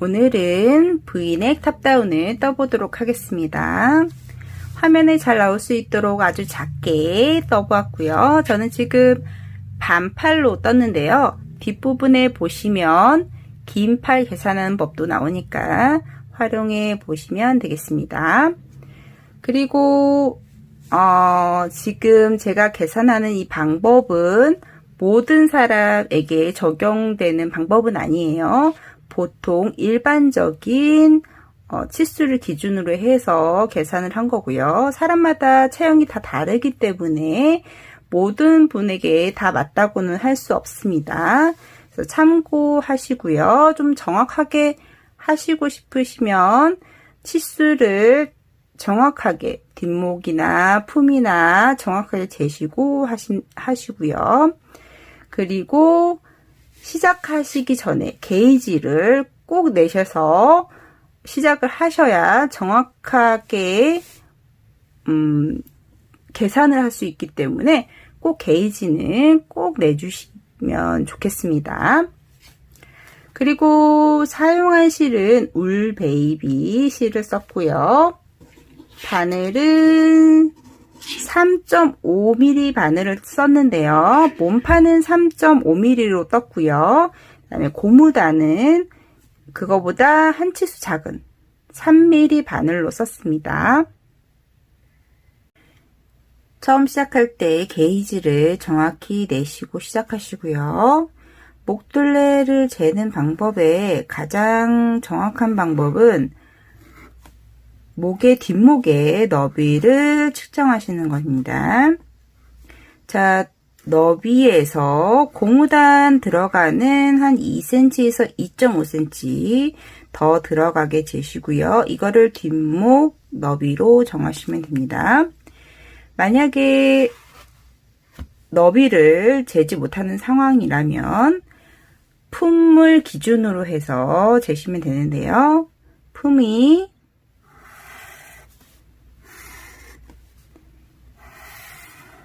오늘은 V넥 탑다운을 떠보도록 하겠습니다. 화면에 잘 나올 수 있도록 아주 작게 떠보았고요. 저는 지금 반팔로 떴는데요. 뒷부분에 보시면 긴 팔 계산하는 법도 나오니까 활용해 보시면 되겠습니다. 그리고 지금 제가 계산하는 이 방법은 모든 사람에게 적용되는 방법은 아니에요. 보통 일반적인 치수를 기준으로 해서 계산을 한 거고요. 사람마다 체형이 다 다르기 때문에 모든 분에게 다 맞다고는 할 수 없습니다. 그래서 참고하시고요. 좀 정확하게 하시고 싶으시면 치수를 정확하게 뒷목이나 품이나 정확하게 재시고 하시고요. 그리고 시작하시기 전에 게이지를 꼭 내셔서 시작을 하셔야 정확하게 계산을 할 수 있기 때문에 꼭 게이지는 꼭 내주시면 좋겠습니다. 그리고 사용한 실은 울 베이비 실을 썼고요. 바늘은 3.5mm 바늘을 썼는데요. 몸판은 3.5mm로 떴고요. 그 다음에 고무단은 그거보다 한 치수 작은 3mm 바늘로 썼습니다. 처음 시작할 때 게이지를 정확히 내시고 시작하시고요. 목둘레를 재는 방법의 가장 정확한 방법은 목의 뒷목의 너비를 측정하시는 겁니다. 자, 너비에서 고무단 들어가는 한 2cm에서 2.5cm 더 들어가게 재시고요. 이거를 뒷목 너비로 정하시면 됩니다. 만약에 너비를 재지 못하는 상황이라면 품을 기준으로 해서 재시면 되는데요. 품이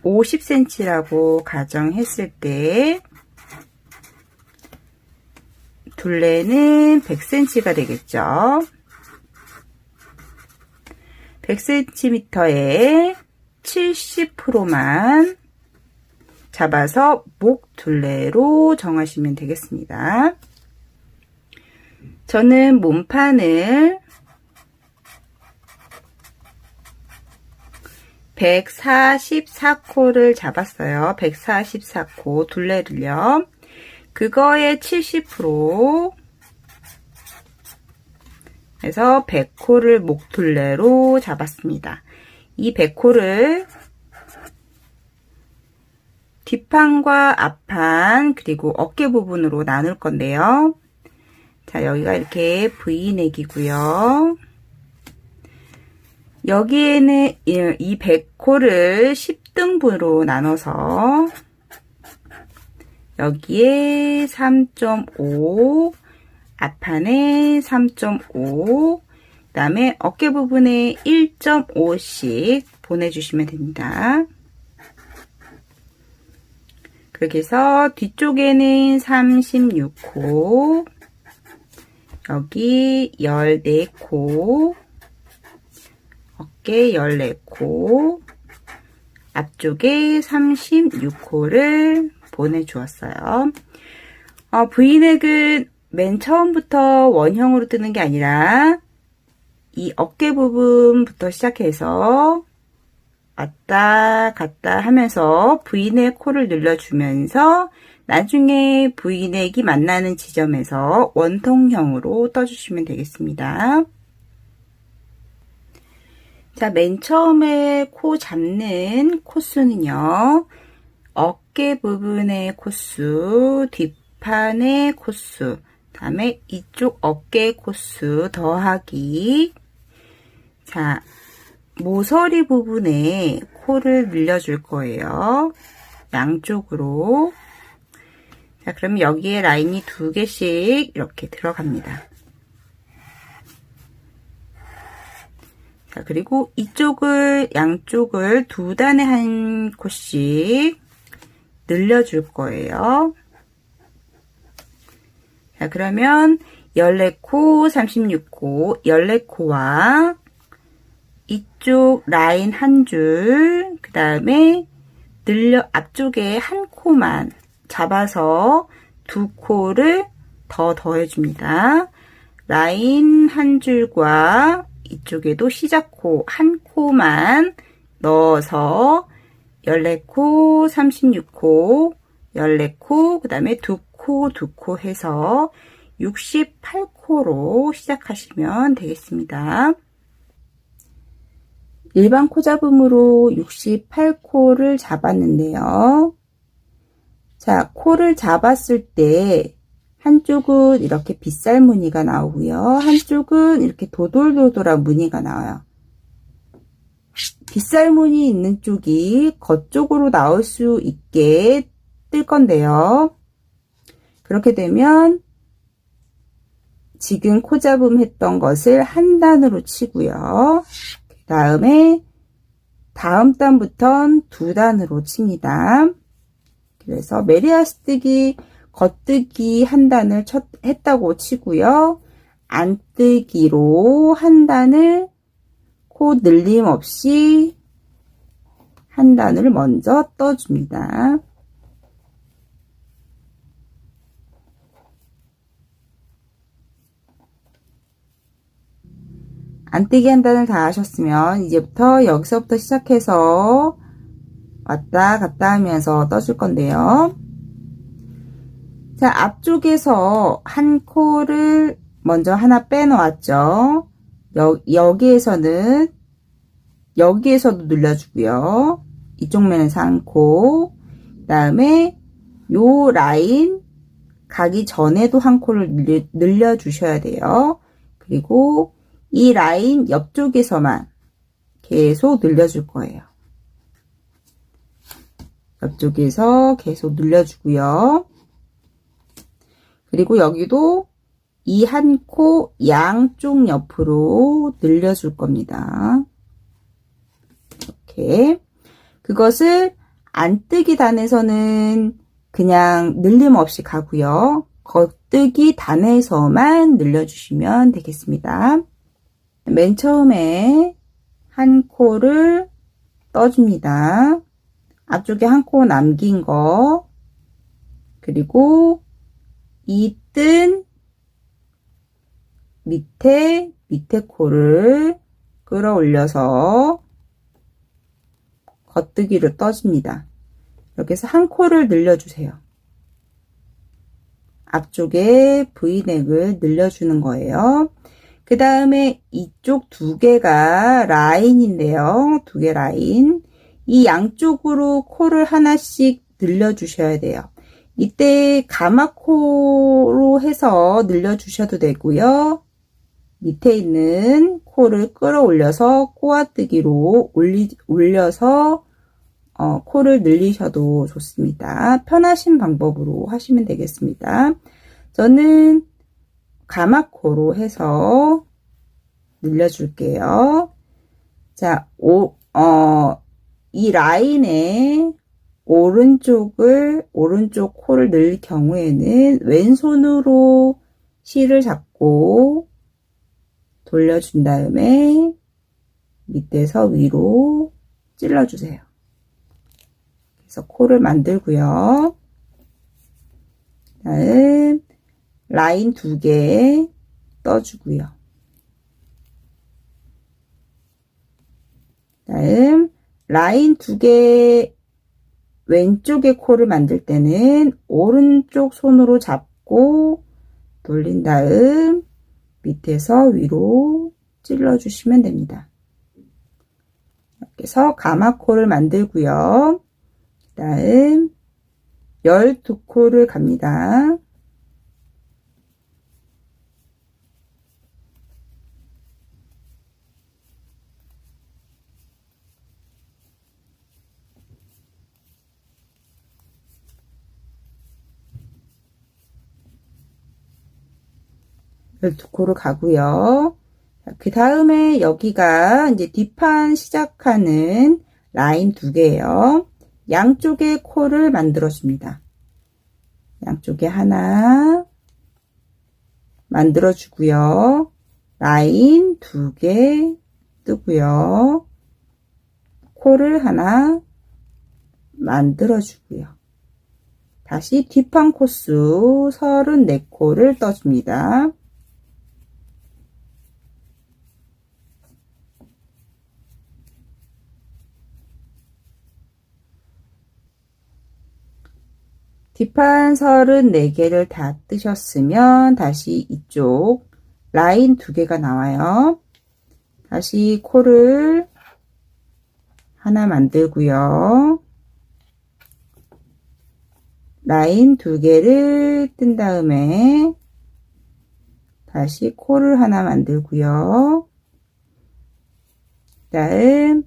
50cm라고 가정했을 때 둘레는 100cm가 되겠죠. 100cm에 70%만 잡아서 목 둘레로 정하시면 되겠습니다. 저는 몸판을 144코를 잡았어요. 144코 둘레를요. 그거의 70% 해서 100코를 목 둘레로 잡았습니다. 이 100코를 뒷판과 앞판 그리고 어깨 부분으로 나눌 건데요. 자, 여기가 이렇게 V넥이고요. 여기에는 이 100코를 10등분으로 나눠서 여기에 3.5, 앞판에 3.5, 그 다음에 어깨 부분에 1.5씩 보내주시면 됩니다. 그렇게 해서 뒤쪽에는 36코, 여기 14코, 어깨 14코, 앞쪽에 36코를 보내주었어요. V넥은 맨 처음부터 원형으로 뜨는 게 아니라 이 어깨 부분부터 시작해서 왔다 갔다 하면서 V넥 코를 늘려주면서 나중에 V넥이 만나는 지점에서 원통형으로 떠주시면 되겠습니다. 자, 맨 처음에 코 잡는 코수는요. 어깨 부분의 코수, 뒷판의 코수, 다음에 이쪽 어깨 코수 더하기. 자, 모서리 부분에 코를 늘려줄 거예요. 양쪽으로. 자, 그러면 여기에 라인이 2개씩 이렇게 들어갑니다. 자, 그리고 이쪽을, 양쪽을 2단에 한 코씩 늘려줄 거예요. 자, 그러면 14코, 36코, 14코와 이쪽 라인 한 줄, 그 다음에 앞쪽에 한 코만 잡아서 2코를 더 더해줍니다. 라인 한 줄과 이쪽에도 시작코 한 코만 넣어서 14코, 36코, 14코, 그 다음에 2코, 2코 해서 68코로 시작하시면 되겠습니다. 일반 코 잡음으로 68코를 잡았는데요. 자, 코를 잡았을 때 한쪽은 이렇게 빗살 무늬가 나오고요. 한쪽은 이렇게 도돌도돌한 무늬가 나와요. 빗살 무늬 있는 쪽이 겉쪽으로 나올 수 있게 뜰 건데요. 그렇게 되면 지금 코 잡음 했던 것을 한 단으로 치고요. 그 다음에 다음 단부터는 2단으로 칩니다. 그래서 메리아스뜨기, 겉뜨기 한 단을 했다고 치고요. 안뜨기로 한 단을 코 늘림 없이 한 단을 먼저 떠줍니다. 안뜨기 한 단을 다 하셨으면 이제부터 여기서부터 시작해서 왔다 갔다 하면서 떠줄 건데요. 자, 앞쪽에서 한 코를 먼저 하나 빼놓았죠. 여기에서도 눌러주고요. 이쪽 면에서 한 코, 그 다음에 요 라인 가기 전에도 한 코를 늘려주셔야 돼요. 그리고 이 라인 옆쪽에서만 계속 늘려줄 거예요. 옆쪽에서 계속 늘려주고요. 그리고 여기도 이 한 코 양쪽 옆으로 늘려줄 겁니다. 이렇게. 그것을 안뜨기 단에서는 그냥 늘림 없이 가고요. 겉뜨기 단에서만 늘려주시면 되겠습니다. 맨 처음에 한 코를 떠줍니다. 앞쪽에 한 코 남긴 거, 그리고 이 뜬 밑에 코를 끌어올려서 겉뜨기로 떠줍니다. 이렇게 해서 한 코를 늘려주세요. 앞쪽에 V넥을 늘려주는 거예요. 그 다음에 이쪽 2개가 라인인데요. 2개 라인. 이 양쪽으로 코를 하나씩 늘려주셔야 돼요. 이때 가마코로 해서 늘려주셔도 되고요. 밑에 있는 코를 끌어올려서 꼬아뜨기로 올려서 코를 늘리셔도 좋습니다. 편하신 방법으로 하시면 되겠습니다. 저는 가마코로 해서 늘려줄게요. 자, 이 라인에 오른쪽 코를 늘 경우에는 왼손으로 실을 잡고 돌려준 다음에 밑에서 위로 찔러주세요. 그래서 코를 만들고요. 다음 라인 2개 떠주고요. 다음 라인 2개 왼쪽에 코를 만들 때는 오른쪽 손으로 잡고 돌린 다음 밑에서 위로 찔러 주시면 됩니다. 이렇게 해서 가마코를 만들고요. 그 다음 12코를 갑니다. 두 코를 가고요. 그 다음에 여기가 이제 뒷판 시작하는 라인 2개예요. 양쪽에 코를 만들어 줍니다. 양쪽에 하나 만들어 주고요. 라인 2개 뜨고요. 코를 하나 만들어 주고요. 다시 뒷판 코수 34코를 떠줍니다. 뒷판 34개를 다 뜨셨으면 다시 이쪽 라인 2개가 나와요. 다시 코를 하나 만들고요. 라인 2개를 뜬 다음에 다시 코를 하나 만들고요. 다음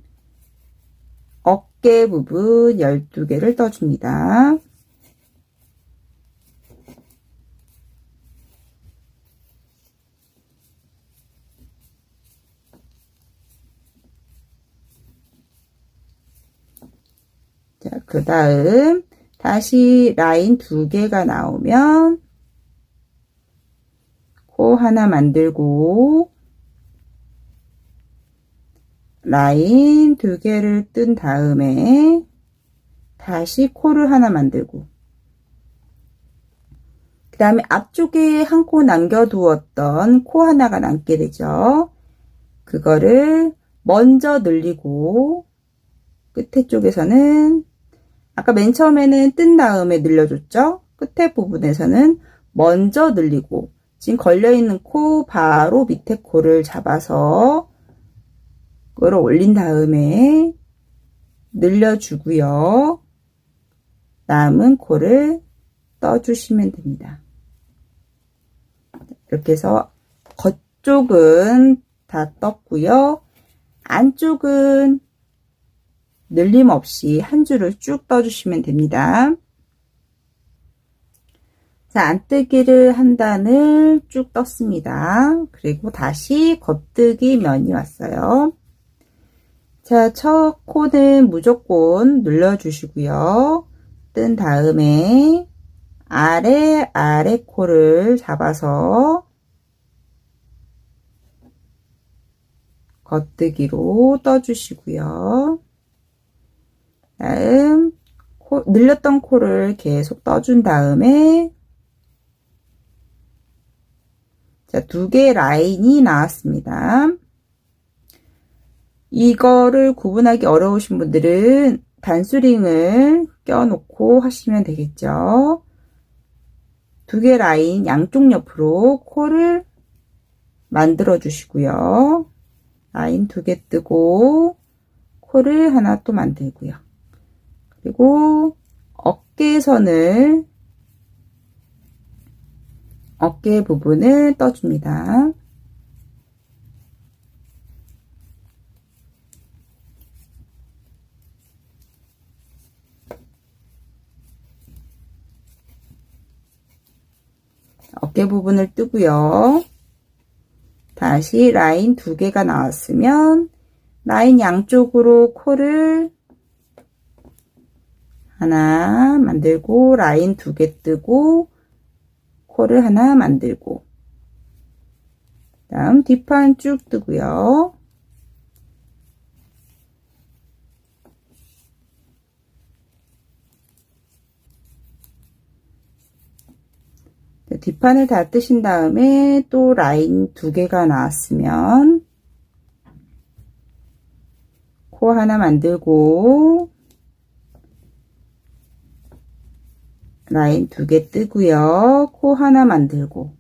어깨 부분 12개를 떠줍니다. 자, 그 다음 다시 라인 2개가 나오면 코 하나 만들고 라인 2개를 뜬 다음에 다시 코를 하나 만들고 그 다음에 앞쪽에 한 코 남겨두었던 코 하나가 남게 되죠. 그거를 먼저 늘리고 끝에 쪽에서는 아까 맨 처음에는 뜬 다음에 늘려줬죠. 끝에 부분에서는 먼저 늘리고 지금 걸려있는 코 바로 밑에 코를 잡아서 끌어 올린 다음에 늘려주고요. 남은 코를 떠주시면 됩니다. 이렇게 해서 겉쪽은 다 떴고요. 안쪽은 늘림 없이 한 줄을 쭉 떠주시면 됩니다. 자, 안뜨기를 한 단을 쭉 떴습니다. 그리고 다시 겉뜨기 면이 왔어요. 자, 첫 코는 무조건 눌러주시고요. 뜬 다음에 아래 코를 잡아서 겉뜨기로 떠주시고요. 다음 늘렸던 코를 계속 떠준 다음에 자, 2개 라인이 나왔습니다. 이거를 구분하기 어려우신 분들은 단수링을 껴놓고 하시면 되겠죠. 2개 라인 양쪽 옆으로 코를 만들어 주시고요. 라인 2개 뜨고 코를 하나 또 만들고요. 그리고 어깨선을 어깨 부분을 떠줍니다. 어깨 부분을 뜨고요. 다시 라인 2개가 나왔으면 라인 양쪽으로 코를 하나 만들고 라인 2개 뜨고 코를 하나 만들고 다음 뒷판 쭉 뜨고요. 뒷판을 다 뜨신 다음에 또 라인 2개가 나왔으면 코 하나 만들고 라인 2개 뜨고요. 코 하나 만들고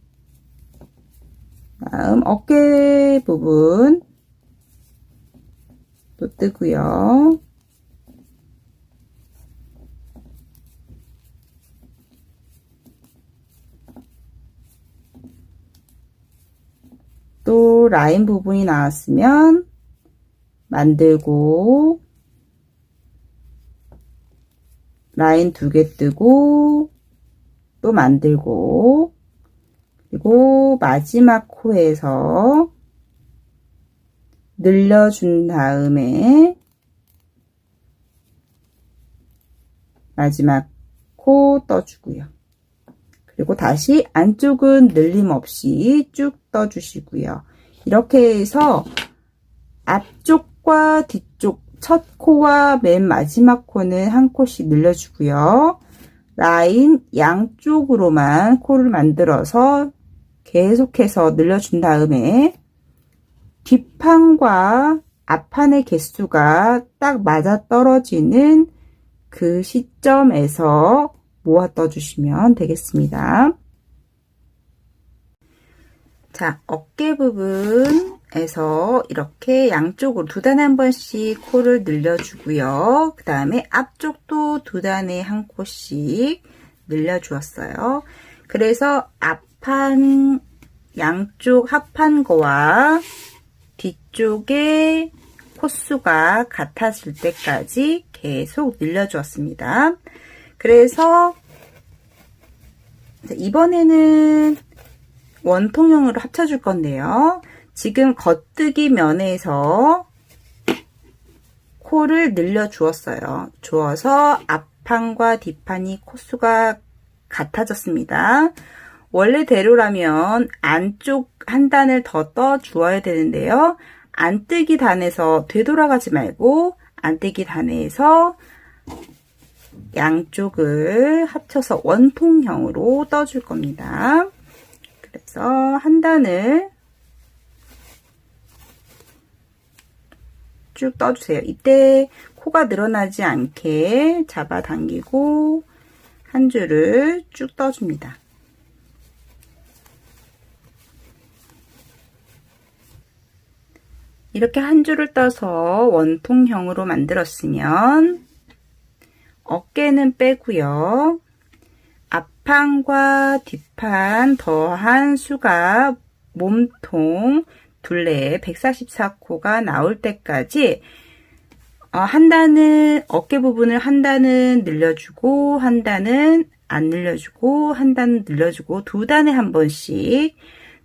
다음 어깨 부분 또 뜨고요. 또 라인 부분이 나왔으면 만들고 라인 2개 뜨고 또 만들고 그리고 마지막 코에서 늘려준 다음에 마지막 코 떠주고요. 그리고 다시 안쪽은 늘림 없이 쭉 떠주시고요. 이렇게 해서 앞쪽과 뒤쪽 첫 코와 맨 마지막 코는 한 코씩 늘려주고요. 라인 양쪽으로만 코를 만들어서 계속해서 늘려준 다음에 뒷판과 앞판의 개수가 딱 맞아 떨어지는 그 시점에서 모아 떠주시면 되겠습니다. 자, 어깨 부분에서 이렇게 양쪽으로 두 단에 한 번씩 코를 늘려주고요. 그 다음에 앞쪽도 두 단에 한 코씩 늘려주었어요. 그래서 앞판 양쪽 합한 거와 뒤쪽에 코수가 같아질 때까지 계속 늘려주었습니다. 그래서 이번에는 원통형으로 합쳐줄 건데요. 지금 겉뜨기 면에서 코를 늘려주었어요. 주어서 앞판과 뒷판이 코수가 같아졌습니다. 원래대로라면 안쪽 한 단을 더 떠 주어야 되는데요. 안뜨기 단에서 되돌아가지 말고 안뜨기 단에서 양쪽을 합쳐서 원통형으로 떠줄 겁니다. 그래서 한 단을 쭉 떠주세요. 이때 코가 늘어나지 않게 잡아당기고 한 줄을 쭉 떠줍니다. 이렇게 한 줄을 떠서 원통형으로 만들었으면 어깨는 빼고요. 앞판과 뒷판 더한 수가 몸통 둘레에 144코가 나올 때까지 한 단은 어깨 부분을 한 단은 늘려주고 한 단은 안 늘려주고 한 단은 늘려주고 두 단에 한 번씩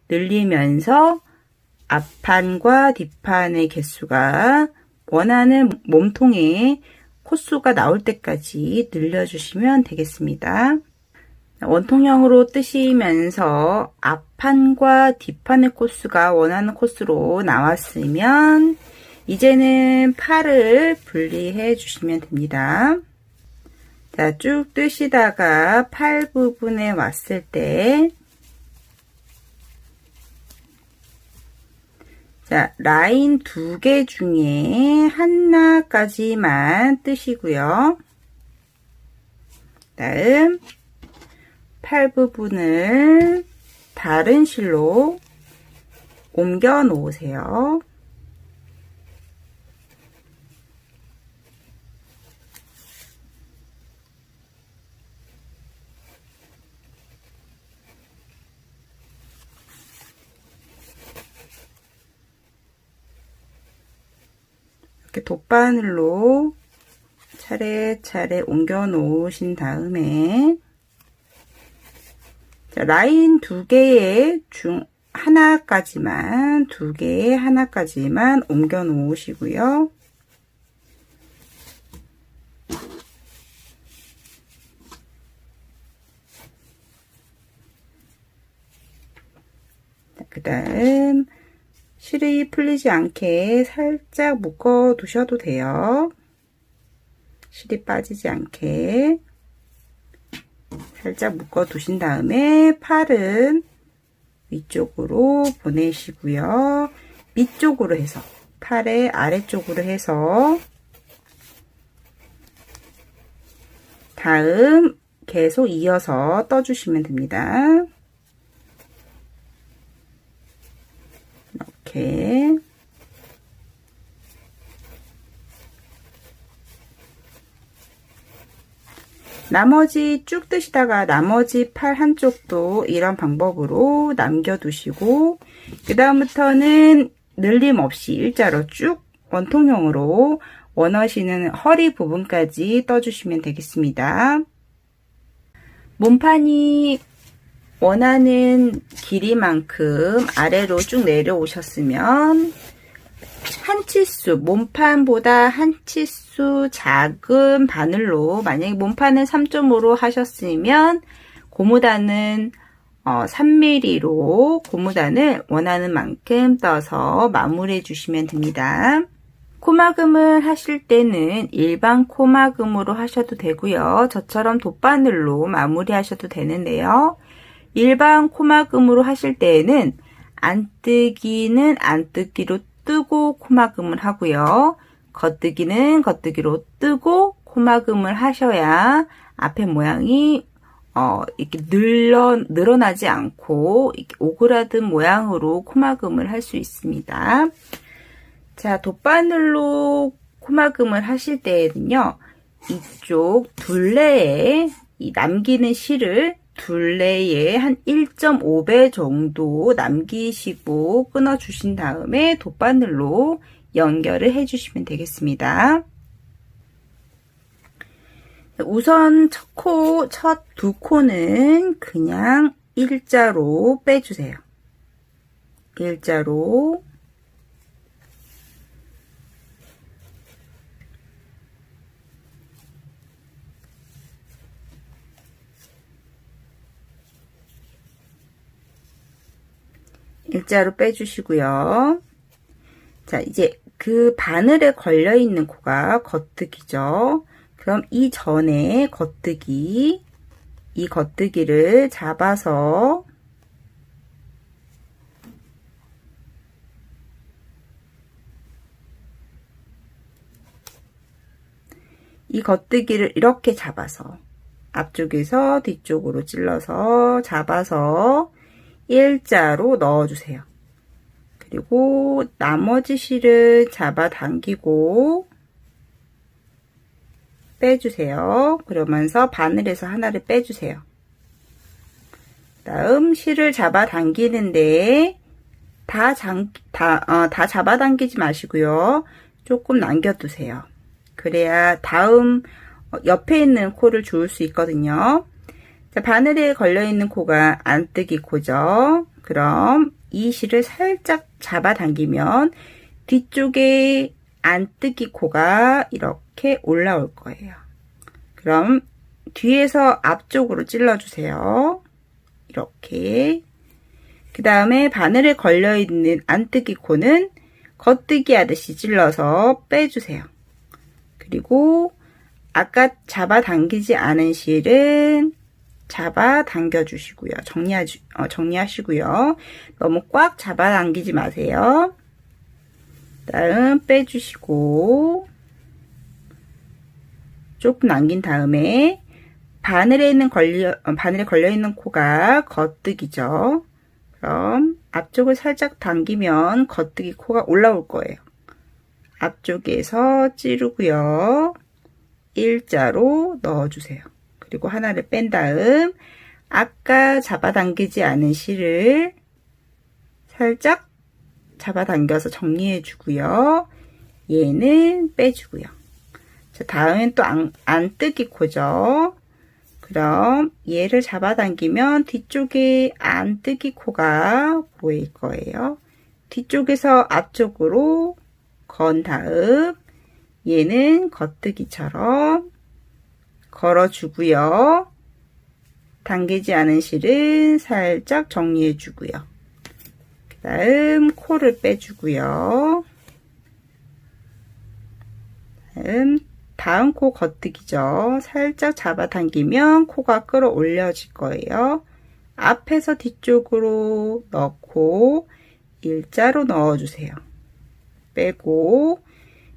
늘리면서 앞판과 뒷판의 개수가 원하는 몸통의 코수가 나올 때까지 늘려주시면 되겠습니다. 원통형으로 뜨시면서 앞판과 뒷판의 코수가 원하는 코수로 나왔으면 이제는 팔을 분리해 주시면 됩니다. 자, 쭉 뜨시다가 팔 부분에 왔을 때 자, 라인 두 개 중에 하나까지만 뜨시고요. 다음 팔 부분을 다른 실로 옮겨 놓으세요. 이렇게 돗바늘로 차례차례 옮겨 놓으신 다음에 자, 라인 두 개의 중 하나까지만 두 개의 하나까지만 옮겨 놓으시고요. 그 다음 실이 풀리지 않게 살짝 묶어 두셔도 돼요. 실이 빠지지 않게 살짝 묶어 두신 다음에 팔은 위쪽으로 보내시고요. 밑쪽으로 해서 팔의 아래쪽으로 해서 다음 계속 이어서 떠주시면 됩니다. 이렇게 나머지 쭉 뜨시다가 나머지 팔 한쪽도 이런 방법으로 남겨두시고 그 다음부터는 늘림 없이 일자로 쭉 원통형으로 원하시는 허리 부분까지 떠주시면 되겠습니다. 몸판이 원하는 길이만큼 아래로 쭉 내려오셨으면 한 치수, 몸판보다 한 치수 작은 바늘로 만약에 몸판은 3.5로 하셨으면 고무단은 3mm로 고무단을 원하는 만큼 떠서 마무리해 주시면 됩니다. 코막음을 하실 때는 일반 코막음으로 하셔도 되고요. 저처럼 돗바늘로 마무리 하셔도 되는데요. 일반 코막음으로 하실 때에는 안뜨기는 안뜨기로 뜨고 코막음을 하고요. 겉뜨기는 겉뜨기로 뜨고 코막음을 하셔야 앞에 모양이 이렇게 늘어나지 않고 이렇게 오그라든 모양으로 코막음을 할 수 있습니다. 자, 돗바늘로 코막음을 하실 때에는요, 이쪽 둘레에 남기는 실을 둘레에 한 1.5배 정도 남기시고 끊어주신 다음에 돗바늘로 연결을 해주시면 되겠습니다. 우선 첫 두 코는 그냥 일자로 빼주세요. 일자로. 일자로 빼주시고요. 자, 이제 그 바늘에 걸려있는 코가 겉뜨기죠. 그럼 이전에 이 겉뜨기를 잡아서 이 겉뜨기를 이렇게 잡아서 앞쪽에서 뒤쪽으로 찔러서 잡아서 일자로 넣어주세요. 그리고 나머지 실을 잡아당기고 빼주세요. 그러면서 바늘에서 하나를 빼주세요. 다음 실을 잡아당기는데 다 잡아당기지 마시고요. 조금 남겨두세요. 그래야 다음 옆에 있는 코를 주울 수 있거든요. 자, 바늘에 걸려있는 코가 안뜨기 코죠. 그럼 이 실을 살짝 잡아당기면 뒤쪽에 안뜨기 코가 이렇게 올라올 거예요. 그럼 뒤에서 앞쪽으로 찔러주세요. 이렇게. 그 다음에 바늘에 걸려있는 안뜨기 코는 겉뜨기 하듯이 찔러서 빼주세요. 그리고 아까 잡아당기지 않은 실은 잡아당겨 주시고요. 정리하시고요. 너무 꽉 잡아당기지 마세요. 다음 빼주시고 조금 남긴 다음에 바늘에 걸려있는 코가 겉뜨기죠. 그럼 앞쪽을 살짝 당기면 겉뜨기 코가 올라올 거예요. 앞쪽에서 찌르고요. 일자로 넣어주세요. 그리고 하나를 뺀 다음 아까 잡아당기지 않은 실을 살짝 잡아당겨서 정리해 주고요. 얘는 빼주고요. 자, 다음엔 또 안뜨기 코죠. 그럼 얘를 잡아당기면 뒤쪽에 안뜨기 코가 보일 거예요. 뒤쪽에서 앞쪽으로 건 다음 얘는 겉뜨기처럼 걸어주고요. 당기지 않은 실은 살짝 정리해 주고요. 그 다음 코를 빼주고요. 다음 코 겉뜨기죠. 살짝 잡아당기면 코가 끌어올려질 거예요. 앞에서 뒤쪽으로 넣고 일자로 넣어주세요. 빼고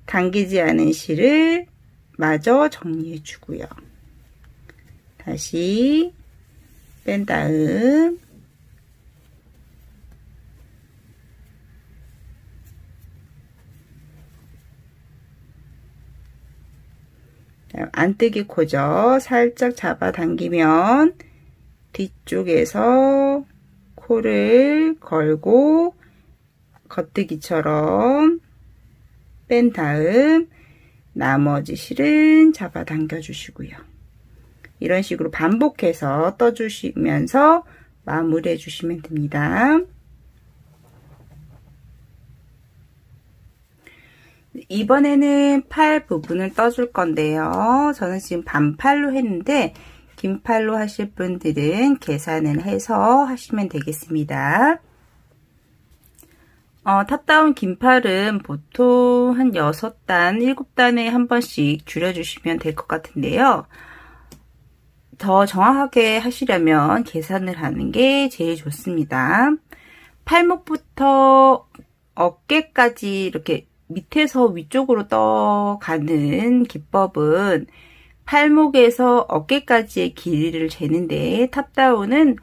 당기지 않은 실을 마저 정리해 주고요. 다시 뺀 다음 안뜨기 코죠. 살짝 잡아당기면 뒤쪽에서 코를 걸고 겉뜨기처럼 뺀 다음 나머지 실은 잡아당겨 주시고요. 이런 식으로 반복해서 떠주시면서 마무리해 주시면 됩니다. 이번에는 팔 부분을 떠줄 건데요. 저는 지금 반팔로 했는데 긴팔로 하실 분들은 계산을 해서 하시면 되겠습니다. 탑다운 긴팔은 보통 한 6단, 7단에 한 번씩 줄여주시면 될 것 같은데요. 더 정확하게 하시려면 계산을 하는 게 제일 좋습니다. 팔목부터 어깨까지 이렇게 밑에서 위쪽으로 떠가는 기법은 팔목에서 어깨까지의 길이를 재는데, 탑다운은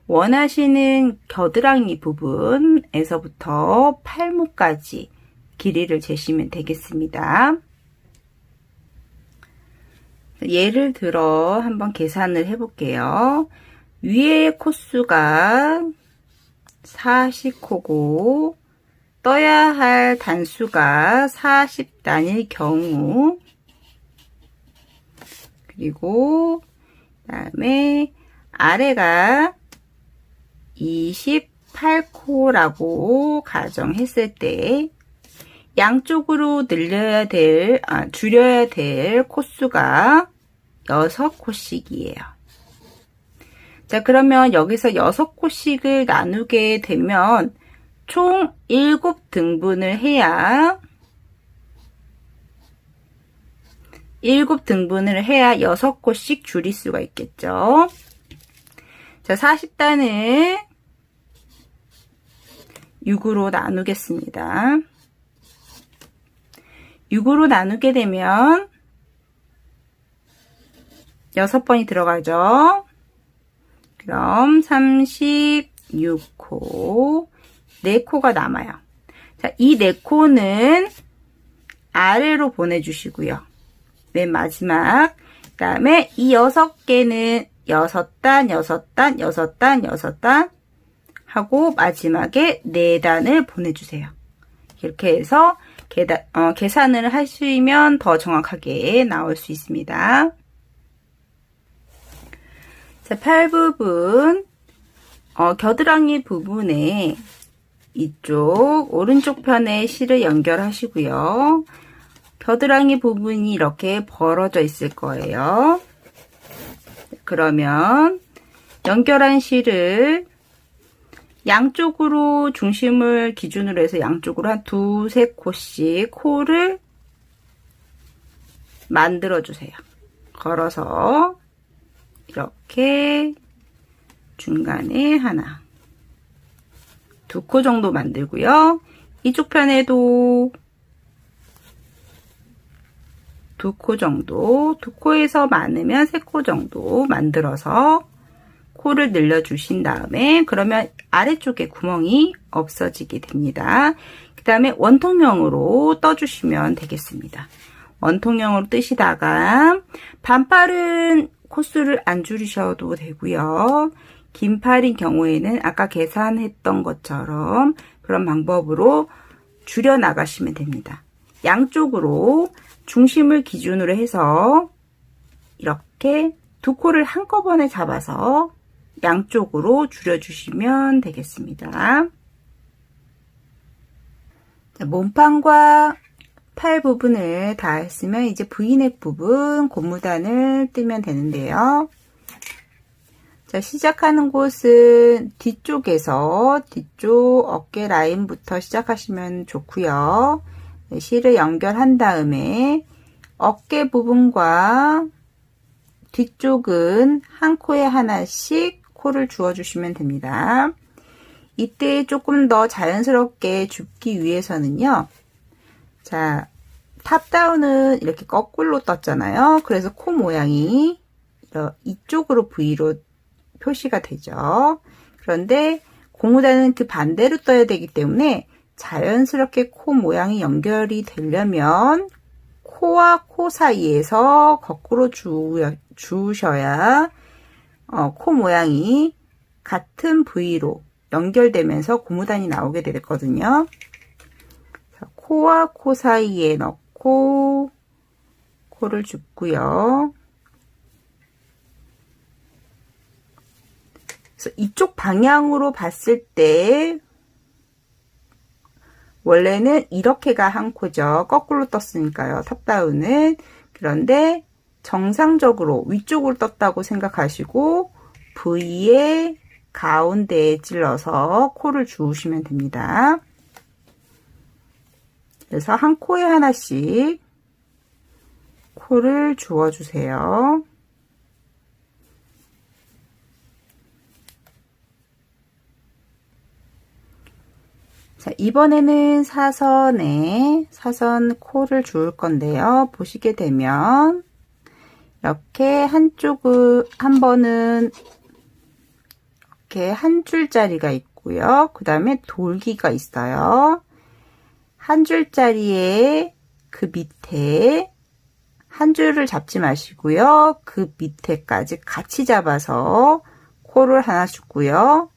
원하시는 겨드랑이 부분에서부터 팔목까지 길이를 재시면 되겠습니다. 예를 들어 한번 계산을 해볼게요. 위에 코수가 40코고 떠야 할 단수가 40단일 경우, 그리고 그다음에 아래가 28코라고 가정했을 때 양쪽으로 줄여야 될 코수가 6코씩이에요. 자, 그러면 여기서 6코씩을 나누게 되면 총 7등분을 해야 6코씩 줄일 수가 있겠죠. 자, 40단을 6으로 나누겠습니다. 6으로 나누게 되면 6번이 들어가죠. 그럼 36코, 4코가 남아요. 자, 이 4코는 아래로 보내주시고요. 맨 마지막, 그 다음에 이 6개는 6단, 6단, 6단, 6단 하고 마지막에 4단을 보내주세요. 이렇게 해서 계산을 하시면 더 정확하게 나올 수 있습니다. 자, 팔 부분, 겨드랑이 부분에 이쪽 오른쪽 편에 실을 연결하시고요. 겨드랑이 부분이 이렇게 벌어져 있을 거예요. 그러면 연결한 실을 양쪽으로 중심을 기준으로 해서 양쪽으로 한 2-3코씩 코를 만들어 주세요. 걸어서 이렇게 중간에 하나, 2코 정도 만들고요. 이쪽 편에도 2코 정도, 2코에서 많으면 3코 정도 만들어서 코를 늘려주신 다음에, 그러면 아래쪽에 구멍이 없어지게 됩니다. 그 다음에 원통형으로 떠주시면 되겠습니다. 원통형으로 뜨시다가 반팔은 코수를 안 줄이셔도 되고요. 긴 팔인 경우에는 아까 계산했던 것처럼 그런 방법으로 줄여 나가시면 됩니다. 양쪽으로 중심을 기준으로 해서 이렇게 2코를 한꺼번에 잡아서 양쪽으로 줄여주시면 되겠습니다. 자, 몸판과 팔 부분을 다 했으면 이제 V넥 부분 고무단을 뜨면 되는데요. 자, 시작하는 곳은 뒤쪽 어깨 라인부터 시작하시면 좋고요. 실을 연결한 다음에 어깨 부분과 뒤쪽은 한 코에 하나씩 코를 주어주시면 됩니다. 이때 조금 더 자연스럽게 줍기 위해서는요. 자, 탑다운은 이렇게 거꾸로 떴잖아요. 그래서 코 모양이 이쪽으로 V로 표시가 되죠. 그런데 고무단은 그 반대로 떠야 되기 때문에 자연스럽게 코 모양이 연결이 되려면 코와 코 사이에서 거꾸로 주우셔야 코 모양이 같은 부위로 연결되면서 고무단이 나오게 되거든요. 자, 코와 코 사이에 넣고 코를 줍고요. 그래서 이쪽 방향으로 봤을 때 원래는 이렇게가 한 코죠. 거꾸로 떴으니까요. 탑다운은. 그런데 정상적으로 위쪽으로 떴다고 생각하시고 V의 가운데에 찔러서 코를 주우시면 됩니다. 그래서 한 코에 하나씩 코를 주워주세요. 자, 이번에는 사선 코를 주울 건데요. 보시게 되면 이렇게 한쪽을 한 번은 이렇게 한 줄짜리가 있고요. 그 다음에 돌기가 있어요. 한 줄짜리에 그 밑에 한 줄을 잡지 마시고요. 그 밑에까지 같이 잡아서 코를 하나 주고요.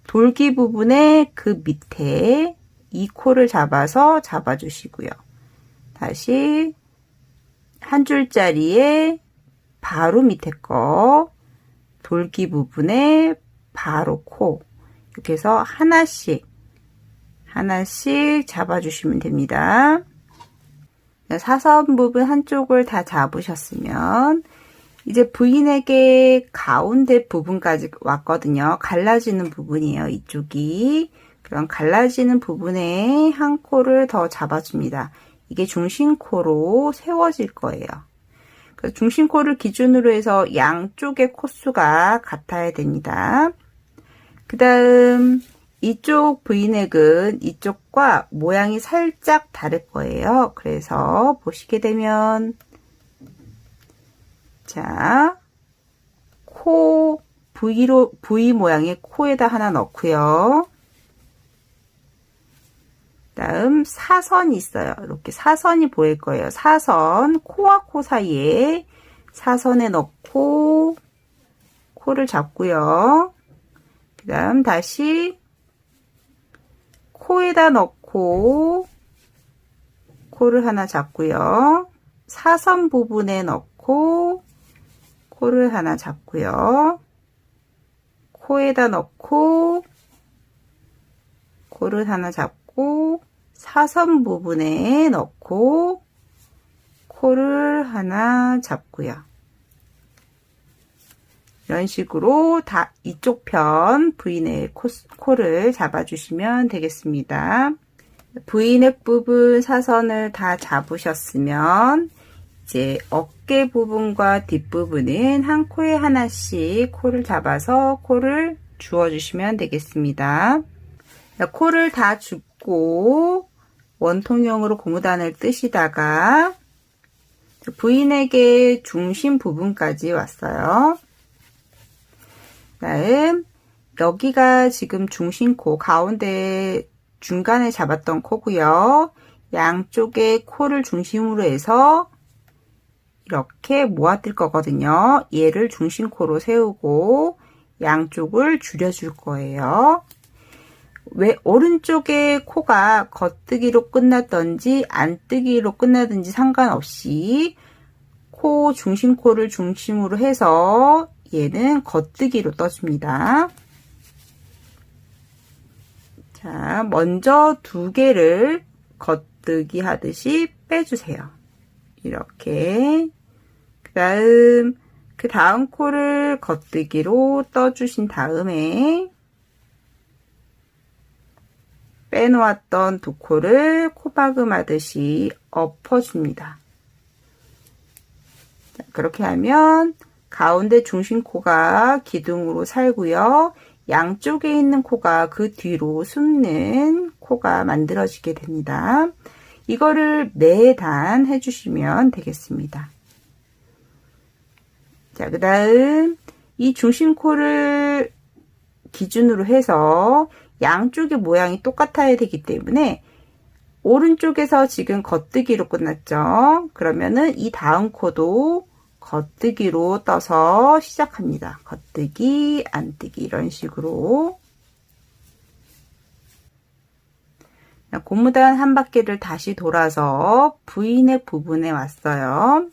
돌기 부분에 그 밑에 이 코를 잡아서 잡아주시고요. 다시 한 줄짜리에 바로 밑에 거 돌기 부분에 바로 코 이렇게 해서 하나씩 잡아주시면 됩니다. 사선 부분 한쪽을 다 잡으셨으면 이제 V넥의 가운데 부분까지 왔거든요. 갈라지는 부분이에요. 이쪽이. 그럼 갈라지는 부분에 한 코를 더 잡아줍니다. 이게 중심코로 세워질 거예요. 그래서 중심코를 기준으로 해서 양쪽의 코수가 같아야 됩니다. 그 다음 이쪽 V넥은 이쪽과 모양이 살짝 다를 거예요. 그래서 보시게 되면 자, 코 V 모양의 코에다 하나 넣고요. 다음 사선이 있어요. 이렇게 사선이 보일 거예요. 사선, 코와 코 사이에 사선에 넣고 코를 잡고요. 그 다음 다시 코에다 넣고 코를 하나 잡고요. 사선 부분에 넣고 코를 하나 잡고요. 코에다 넣고 코를 하나 잡고 사선 부분에 넣고 코를 하나 잡고요. 이런 식으로 다 이쪽 편 V넥 코를 잡아주시면 되겠습니다. V넥 부분 사선을 다 잡으셨으면 이제 어깨 부분과 뒷부분은 한 코에 하나씩 코를 잡아서 코를 주워주시면 되겠습니다. 코를 다 줍고 원통형으로 고무단을 뜨시다가 V넥의 중심 부분까지 왔어요. 다음 여기가 지금 중심코 가운데 중간에 잡았던 코고요. 양쪽의 코를 중심으로 해서 이렇게 모아뜰 거거든요. 얘를 중심코로 세우고 양쪽을 줄여줄 거예요. 왜 오른쪽의 코가 겉뜨기로 끝났던지 안뜨기로 끝나든지 상관없이 코 중심코를 중심으로 해서 얘는 겉뜨기로 떠줍니다. 자, 먼저 두 개를 겉뜨기 하듯이 빼주세요. 이렇게. 그 다음 코를 겉뜨기로 떠주신 다음에 빼놓았던 두 코를 코박음 하듯이 엎어줍니다. 자, 그렇게 하면 가운데 중심코가 기둥으로 살고요. 양쪽에 있는 코가 그 뒤로 숨는 코가 만들어지게 됩니다. 이거를 4단 해주시면 되겠습니다. 자, 그 다음 이 중심코를 기준으로 해서 양쪽의 모양이 똑같아야 되기 때문에 오른쪽에서 지금 겉뜨기로 끝났죠. 그러면은 이 다음 코도 겉뜨기로 떠서 시작합니다. 겉뜨기, 안뜨기 이런 식으로 고무단 한 바퀴를 다시 돌아서 V넥 부분에 왔어요.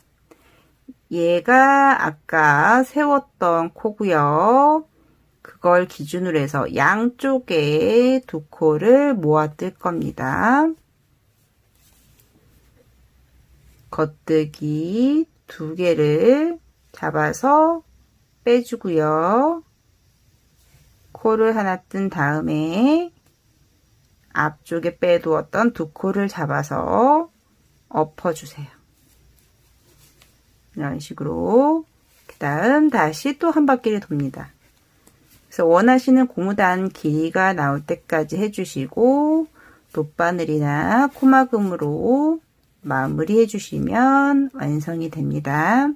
얘가 아까 세웠던 코고요. 그걸 기준으로 해서 양쪽에 두 코를 모아 뜰 겁니다. 겉뜨기, 두 개를 잡아서 빼주고요. 코를 하나 뜬 다음에 앞쪽에 빼두었던 두 코를 잡아서 엎어주세요. 이런 식으로 그 다음 다시 또 한 바퀴를 돕니다. 그래서 원하시는 고무단 길이가 나올 때까지 해주시고 돗바늘이나 코막음으로 마무리 해주시면 완성이 됩니다.